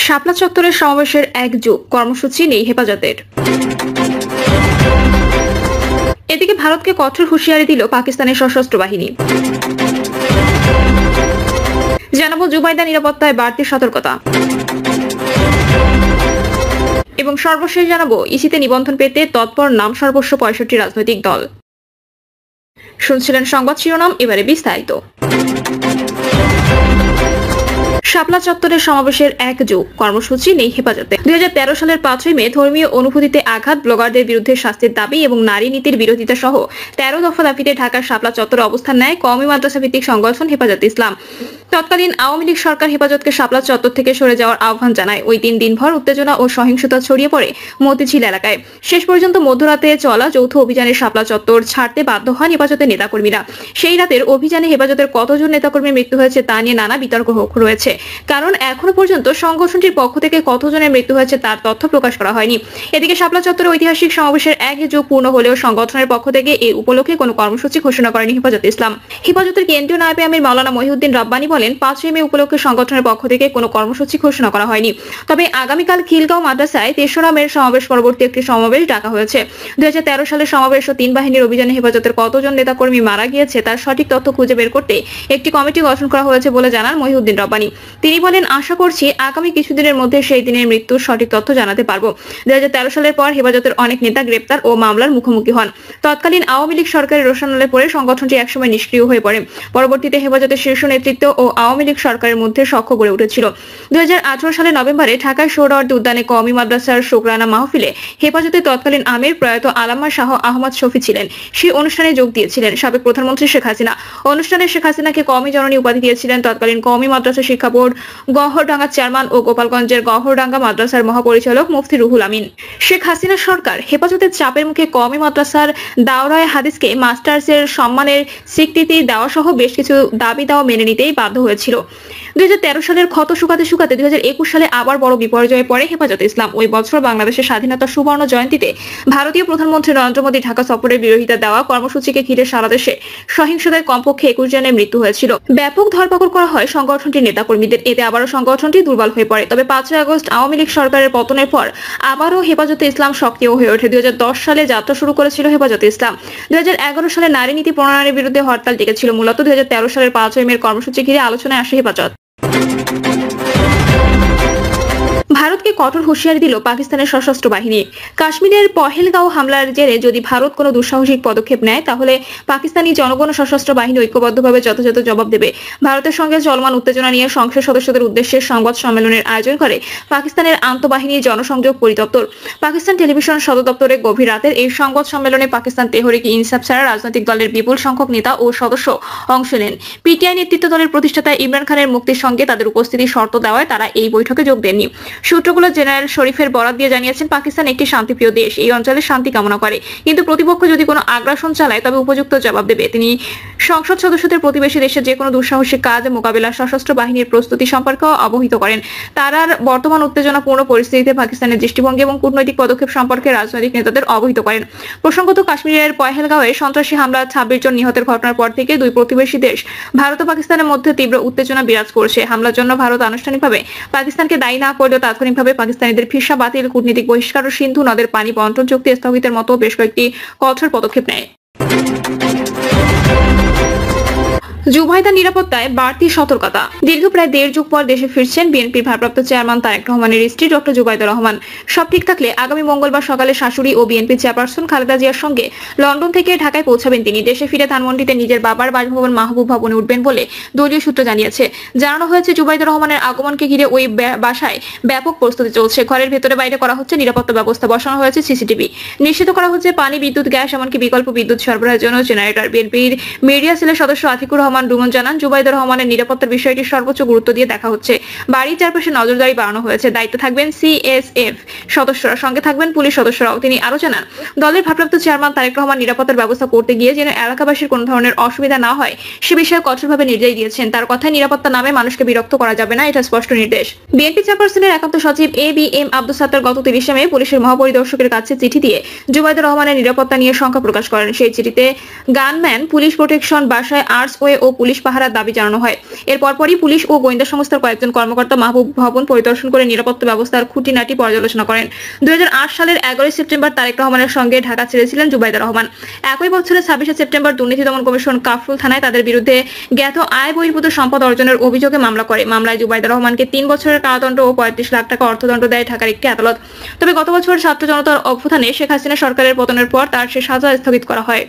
শাপলা চত্বরের সমাবেশের এক যুগ কর্মসূচি নেই হেফাজতের। এদিকে ভারতকে কঠোর হুঁশিয়ারি দিল পাকিস্তানের সশস্ত্র বাহিনী। জানাবো জুবাইদা নিরাপত্তায় বাড়তি সতর্কতা এবং সর্বশেষ জানাবো ইসিতে নিবন্ধন পেতে তৎপর নাম সর্বস্ব ৬৫ রাজনৈতিক দল। শুনছিলেন সংবাদ শিরোনাম, এবারে বিস্তারিত। শাপলা চত্বরের সমাবেশের এক যুগ কর্মসূচি নেই হেফাজতে। ২০১৩ সালের ৫ই মে ধর্মীয় অনুভূতিতে আঘাত, ব্লগারদের বিরুদ্ধে শাস্তির দাবি এবং নারী নীতির বিরোধিতা সহ ১৩ দফা দাবিতে ঢাকার শাপলা চত্বরে অবস্থান নেয় কওমি মাদ্রাসা ভিত্তিক সংগঠন হেফাজতে ইসলাম। তৎকালীন আওয়ামী লীগ সরকার হেফাজতকে শাপলা চত্বর থেকে সরে যাওয়ার আহ্বান জানায়। ওই ৩ দিনভর উত্তেজনা ও সহিংসতা ছড়িয়ে পড়ে মতিঝিল এলাকায়। শেষ পর্যন্ত মধ্যরাতে চলা যৌথ অভিযানে শাপলা চত্বর ছাড়তে বাধ্য হন হেফাজতের নেতাকর্মীরা। সেই রাতের অভিযানে হেফাজতের কতজন নেতাকর্মীর মৃত্যু হয়েছে তা নিয়ে নানা বিতর্ক রয়েছে, কারণ এখনো পর্যন্ত সংগঠনটির পক্ষ থেকে কতজনের মৃত্যু হয়েছে তার তথ্য প্রকাশ করা হয়নি। এদিকে শাপলা চত্বরে ঐতিহাসিক সমাবেশের এক যুগ পূর্ণ হলেও সংগঠনের পক্ষ থেকে এই উপলক্ষে কোনো কর্মসূচি ঘোষণা করেনি হেফাজতে ইসলাম। হেফাজতের কেন্দ্রীয় নায়েবে আমির মাওলানা মহিউদ্দিন রাব্বানী বলেন, ৫ই মে উপলক্ষে সংগঠনের পক্ষ থেকে কোনো কর্মসূচি ঘোষণা করা হয়নি। তবে আগামীকাল খিলগাঁও মাদ্রাসায় ৩রা মের সমাবেশ পরবর্তী একটি সমাবেশ ডাকা হয়েছে। ২০১৩ সালের সমাবেশ ও ৩ বাহিনীর অভিযানে হেফাজতের কতজন নেতাকর্মী মারা গিয়েছে তার সঠিক তথ্য খুঁজে বের করতে একটি কমিটি গঠন করা হয়েছে বলে জানান মহিউদ্দিন রাব্বানী। তিনি বলেন, আশা করছি আগামী কিছুদিনের মধ্যে সেই দিনের মৃত্যুর সঠিক তথ্য জানাতে পারবো। ২০১৩ সালের পর হেফাজতের অনেক নেতা গ্রেপ্তার ও মামলার মুখোমুখি হন। তৎকালীন আওয়ামী লীগ সরকারের রোশনালে পড়ে সংগঠনটি একসময় নিষ্ক্রিয় হয়ে পড়ে। পরবর্তীতে হেফাজতের শীর্ষ নেতৃত্ব ও আওয়ামী লীগ সরকারের মধ্যে সখ্য গড়ে উঠেছিল। ২০১৮ সালের নভেম্বরে ঢাকার সোহরাওয়ার্দী উদ্যানে কওমি মাদ্রাসার শুকরানা মাহফিলে হেফাজতের তৎকালীন আমির প্রয়াত আলামা শাহ আহমদ শফি ছিলেন। সেই অনুষ্ঠানে যোগ দিয়েছিলেন সাবেক প্রধানমন্ত্রী শেখ হাসিনা। অনুষ্ঠানে শেখ হাসিনাকে কওমি জননী উপাধি দিয়েছিলেন তৎকালীন কওমি মাদ্রাসা শিক্ষা বোর্ড গওহরডাঙ্গার চেয়ারম্যান ও গোপালগঞ্জের গওহরডাঙ্গা মাদ্রাসার মহাপরিচালক মুফতি রুহুল আমিন। শেখ হাসিনা সরকার হেফাজতের চাপের মুখে কওমি মাদ্রাসার দাওরায়ে হাদিসকে মাস্টার্সের সম্মানের স্বীকৃতি দেওয়া সহ বেশ কিছু দাবি দেওয়া মেনে নিতেই বাধ্য হয়েছিল। ২০১৩ সালের ক্ষত শুকাতে শুকাতে ২০২১ সালে আবার বড় বিপর্যয়ে পড়ে হেফাজতে ইসলাম। ওই বছর বাংলাদেশের স্বাধীনতা সুবর্ণ জয়ন্তীতে ভারতীয় প্রধানমন্ত্রী নরেন্দ্র মোদী ঢাকা সফরের বিরোধিতা দেওয়া কর্মসূচিকে ঘিরে সারা দেশে সহিংসতায় কমপক্ষে ২১ জনের মৃত্যু হয়েছিল। ব্যাপক ধরপাকড় করা হয় সংগঠনটির নেতাকর্মীদের। এতে আবারও সংগঠনটি দুর্বল হয়ে পড়ে। তবে ৫ই আগস্ট আওয়ামী লীগ সরকারের পতনের পর আবারও হেফাজতে ইসলাম সক্রিয় হয়ে ওঠে। ২০১০ সালে যাত্রা শুরু করেছিল হেফাজতে ইসলাম। ২০১১ সালে নারী নীতি প্রণয়নের বিরুদ্ধে হরতাল ডেকেছিল। মূলত ২০১৩ সালের ৫ই মের কর্মসূচি ঘিরে আলোচনায় আসে হেফাজত। ভারতকে কঠোর হুঁশিয়ারি দিল পাকিস্তানের সশস্ত্র বাহিনী। কাশ্মীরের পহেলগাঁও হামলার জেরে যদি ভারত কোনো দুঃসাহসিক পদক্ষেপ নেয় তাহলে পাকিস্তানি জনগণ ও সশস্ত্র বাহিনী ঐক্যবদ্ধভাবে যথাযথ জবাব দেবে। ভারতের সঙ্গে চলমান উত্তেজনা নিয়ে সংসদ সদস্যদের উদ্দেশ্যে সংবাদ সম্মেলনের আয়োজন করে পাকিস্তানের আন্তঃবাহিনী জনসংযোগ পরিদপ্তর। পাকিস্তান টেলিভিশন সদর দপ্তরে গভীর রাতের এই সংবাদ সম্মেলনে পাকিস্তান তেহরিক ইনসাফ ছাড়া রাজনৈতিক দলের বিপুল সংখ্যক নেতা ও সদস্য অংশ নেন। পিটিআই নেতৃত্ব দলের প্রতিষ্ঠাতা ইমরান খানের মুক্তির সঙ্গে তাদের উপস্থিতির শর্ত দেওয়ায় তারা এই বৈঠকে যোগ দেননি। সূত্রগুলো জেনারেল শরীফের বরাত দিয়ে জানিয়েছেন, পাকিস্তান একটি শান্তিপ্রিয় দেশ, এই অঞ্চলে শান্তি কামনা করে, কিন্তু প্রতিপক্ষ যদি কোনো আগ্রাসন চালায় তবে উপযুক্ত জবাব দেবে। তিনি সংসদ সদস্যদের প্রতিবেশী দেশের যে কোনো দুঃসাহসিক কাজ মোকাবেলা সশস্ত্র বাহিনীর প্রস্তুতি সম্পর্কে অবহিত করেন। তারার বর্তমান উত্তেজনাপূর্ণ পরিস্থিতিতে পাকিস্তানের দৃষ্টিভঙ্গি এবং কূটনৈতিক পদক্ষেপ সম্পর্কে রাজনৈতিক নেতাদের অবহিত করেন। প্রসঙ্গত, কাশ্মীরের পহেলগাঁওয়ে সন্ত্রাসী হামলা ২৬ জন নিহতের ঘটনার পর থেকে দুই প্রতিবেশী দেশ ভারত ও পাকিস্তানের মধ্যে তীব্র উত্তেজনা বিরাজ করছে। হামলার জন্য ভারত আনুষ্ঠানিকভাবে পাকিস্তানকে দায়ী না করলেও তাৎক্ষণিকভাবে পাকিস্তানিদের ভিসা বাতিল, কূটনীতিক বহিষ্কার ও সিন্ধু নদের পানি বন্টন চুক্তি স্থগিতের মতো বেশ কয়েকটি কঠোর পদক্ষেপ নেয়। জুবাইদা নিরাপত্তায় বাড়তি সতর্কতা। দীর্ঘ প্রায় ১.৫ যুগ পর দেশে ফিরছেন বিএনপির ভারপ্রাপ্ত চেয়ারম্যান তারেক রহমানের স্ত্রী ডক্টর জুবাইদা রহমান। সব ঠিক থাকলে আগামী মঙ্গলবার সকালে শাশুড়ি ও বিএনপি চেয়ারপারসন খালেদা জিয়ার সঙ্গে লন্ডন থেকে ঢাকায় পৌঁছাবেন তিনি। দেশে ফিরে ধানমন্ডিতে নিজের বাবার বাসভবন মাহবুব ভবনে উঠবেন বলে দলীয় সূত্র জানিয়েছে। জানানো হয়েছে, জুবাইদা রহমানের আগমনকে ঘিরে ওই বাসায় ব্যাপক প্রস্তুতি চলছে। ঘরের ভেতরে বাইরে করা হচ্ছে নিরাপত্তা ব্যবস্থা, বসানো হয়েছে সিসিটিভি, নিশ্চিত করা হচ্ছে পানি, বিদ্যুৎ, গ্যাস, এমনকি বিকল্প বিদ্যুৎ সরবরাহের জন্য জেনারেটর। বিএনপির মিডিয়া সেলের সদস্য আতিকুর রহমান রুমন জানান, জুবাইদা রহমানের নিরাপত্তার বিষয়টি সর্বোচ্চ গুরুত্ব দিয়ে দেখা হচ্ছে। বাড়ির চারপাশে নজরদারি বাড়ানো হয়েছে। দায়িত্বে থাকবেন সিএসএফ সদস্যরা, সঙ্গে থাকবেন পুলিশ সদস্যরাও। তিনি আরো জানান, দলের ভারপ্রাপ্ত চেয়ারম্যান তারেক রহমান নিরাপত্তার ব্যবস্থা করতে গিয়ে যেন এলাকাবাসীর কোনো ধরনের অসুবিধা না হয় সে বিষয়ে কঠোরভাবে নির্দেশ দিয়েছেন। তার কথায় নিরাপত্তা নামে মানুষকে বিরক্ত করা যাবে না, এটা স্পষ্ট নির্দেশ। বিএনপি চেয়ারপারসনের একান্ত সচিব এবিএম আব্দুস সাত্তার গত ৩০ মে পুলিশের মহাপরিদর্শকের কাছে চিঠি দিয়ে জুবাইদা রহমানের নিরাপত্তা নিয়ে শঙ্কা প্রকাশ করেন। সেই চিঠিতে গানম্যান, পুলিশ প্রোটেকশন, বাসায় আর্টস ওয়ে ও ও পুলিশ পাহারার দাবি জানানো হয়। এর পরপরই পুলিশ ও গোয়েন্দা সংস্থার কয়েকজন কর্মকর্তা মাহবুব ভবন পরিদর্শন করে নিরাপত্তা ব্যবস্থার খুঁটিনাটি পর্যালোচনা করেন। 2008 সালের 11 সেপ্টেম্বর তারেক রহমানের সঙ্গে ঢাকা ছেড়েছিলেন জুবাইদা রহমান। একই বছরের 26 সেপ্টেম্বর দুর্নীতি দমন কমিশন কাফরুল থানায় তাদের বিরুদ্ধে জ্ঞাত আয় বহির্ভূত সম্পদ অর্জনের অভিযোগে মামলা করে। মামলায় জুবাইদা রহমানকে 3 বছরের কারাদণ্ড ও 35 লাখ টাকা অর্থদণ্ড দেয় ঢাকার একটি আদালত। তবে গত বছর ছাত্র জনতার অভ্যুত্থানে শেখ হাসিনা সরকারের পতনের পর তার সে সাজা স্থগিত করা হয়।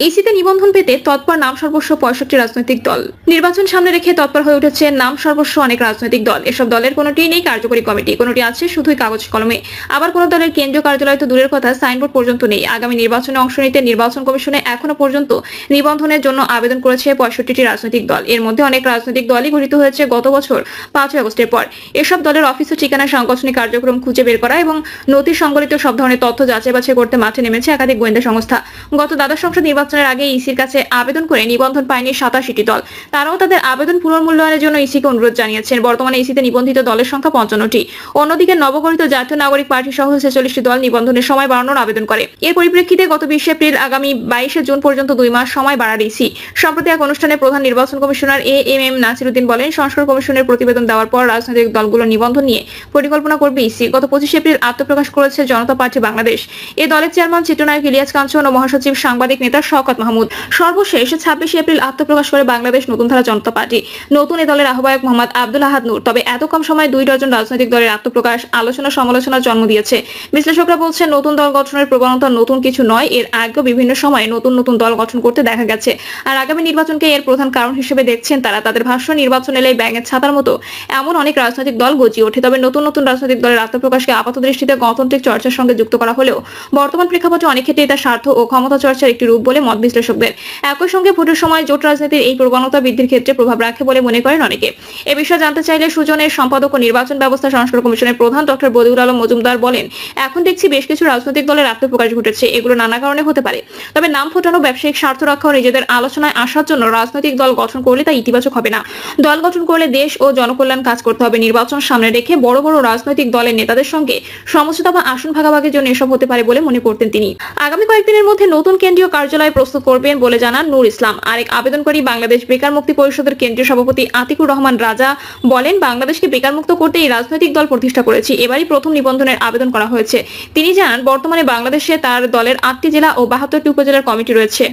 ইসিতে নিবন্ধন পেতে তৎপর নাম সর্বস্ব 65 রাজনৈতিক দল। নির্বাচন সামনে রেখে তৎপর হয়ে উঠেছে নাম সর্বস্ব অনেক রাজনৈতিক দল। এসব দলের কোনোটিই নেই কার্যকরী কমিটি, কোনোটি আছে শুধুই কাগজ কলমে। আবার কোনো দলের কেন্দ্রীয় কার্যালয় তো দূরের কথা, সাইনবোর্ড পর্যন্ত নেই। আগামী নির্বাচনে অংশ নিতে নির্বাচন কমিশনে এখনো পর্যন্ত নিবন্ধনের জন্য আবেদন করেছে 65টি রাজনৈতিক দল। এর মধ্যে অনেক রাজনৈতিক দলই গঠিত হয়েছে গত বছর 5 আগস্টের পর। এসব দলের অফিস ও ঠিকানা, সাংগঠনিক কার্যক্রম খুঁজে বের করা এবং নথি সংবলিত সব ধরনের তথ্য যাচাই বাছাই করতে মাঠে নেমেছে একাধিক গোয়েন্দা সংস্থা। গত দ্বাদশ সংসদ নির্বাচনের আগে ইসির কাছে আবেদন করে নিবন্ধন পায়নি 87টি দল। তারাও তাদের আবেদন পুনর্মূল্যায়নের জন্য ইসিকে অনুরোধ জানিয়েছেন। বর্তমানে ইসিতে নিবন্ধিত দলের সংখ্যা 55টি। অন্যদিকে নবগঠিত জাতীয় নাগরিক পার্টি সহ 46টি দল নিবন্ধনের সময় বাড়ানোর আবেদন করে। এর পরিপ্রেক্ষিতে গত 20 এপ্রিল আগামী 22 জুন পর্যন্ত 2 মাস সময় বাড়ায় ইসি। সম্প্রতি এক অনুষ্ঠানে প্রধান নির্বাচন কমিশনার এএমএম নাসিরউদ্দিন বলেন, সংস্কার কমিশনের প্রতিবেদন দেওয়ার পর রাজনৈতিক দলগুলোর নিবন্ধন নিয়ে পরিকল্পনা করবে ইসি। গত 25 এপ্রিল আত্মপ্রকাশ করেছে জনতা পার্টি বাংলাদেশ। এই দলের চেয়ারম্যান চিত্রনায়ক ইলিয়াস কাঞ্চন ও মহাসচিব সাংবাদিক নেতা শওকত মাহমুদ। সর্বশেষ 26 এপ্রিল আত্মপ্রকাশ করে বাংলাদেশ নতুন ধারা জনতা পার্টি। নতুন এই দলের আহ্বায়ক মোহাম্মদ আব্দুল আহাদ নূর। তবে এত কম সময়ে 2 ডজন রাজনৈতিক দলের আত্মপ্রকাশ আলোচনা সমালোচনার জন্ম দিয়েছে। বিশ্লেষকরা বলছেন, নতুন দল গঠনের প্রবণতা নতুন কিছু নয়। এর আগেও বিভিন্ন সময়ে নতুন নতুন দল গঠন করতে দেখা গেছে। আর আগামী নির্বাচনকে এর প্রধান কারণ হিসেবে দেখছেন তারা। তাদের ভাষ্য, নির্বাচন এলে ব্যাঙের ছাতার মতো এমন অনেক রাজনৈতিক দল গজিয়ে ওঠে। তবে নতুন নতুন রাজনৈতিক দলের আত্মপ্রকাশকে আপাত দৃষ্টিতে গণতান্ত্রিক চর্চার সঙ্গে যুক্ত করা হলেও বর্তমান প্রেক্ষাপটে অনেক ক্ষেত্রে তা স্বার্থ ও ক্ষমতা চর্চার একটি রূপ বলে মত বিশ্লেষকদের। একই সঙ্গে ভোটের সময় জোট রাজনীতির এই প্রবণতা বৃদ্ধির ক্ষেত্রে প্রভাব রাখে বলে মনে করেন অনেকে। এ বিষয়ে জানতে চাইলে সুজনের সম্পাদক ও নির্বাচন ব্যবস্থা সংস্কার কমিশনের প্রধান ডক্টর বদিউল আলম মজুমদার বলেন, এখন দেখছি বেশ কিছু রাজনৈতিক দলের আত্মপ্রকাশ ঘটেছে। এগুলো নানা কারণে হতে পারে। তবে নাম ফোটানো, ব্যবসায়িক স্বার্থ রক্ষা ও নিজেদের আলোচনায় আসার জন্য রাজনৈতিক দল গঠন করলে তা ইতিবাচক হবে না। দল গঠন করলে দেশ ও জনকল্যাণ কাজ করতে হবে। নির্বাচন সামনে রেখে বড় বড় রাজনৈতিক দলের নেতাদের সঙ্গে সমঝোতা বা আসন ভাগাভাগির জন্য এসব হতে পারে বলে মনে করতেন তিনি। আগামী কয়েকদিনের মধ্যে নতুন কেন্দ্রীয় কার্যালয় প্রস্তুত করবেন বলে জানান নূর ইসলাম। আরেক আবেদনকারী বাংলাদেশ বেকার মুক্তি পরিষদের কেন্দ্রীয় সভাপতি আতিকুর রহমান রাজা বলেন, বাংলাদেশকে বেকার মুক্ত করতে এই রাজনৈতিক দল প্রতিষ্ঠা করেছি। এবারই প্রথম নিবন্ধনের আবেদন করা হয়েছে। তিনি জানান, বর্তমানে বাংলাদেশে তার দলের 8টি জেলা ও 72টি উপজেলার কমিটি রয়েছে।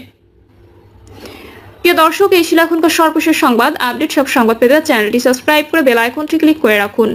প্রিয় দর্শক, এই ছিল এখনকার সর্বশেষ সংবাদ। আপডেট সব সংবাদ পেতে চ্যানেলটি সাবস্ক্রাইব করে বেল আইকনটি ক্লিক করে রাখুন।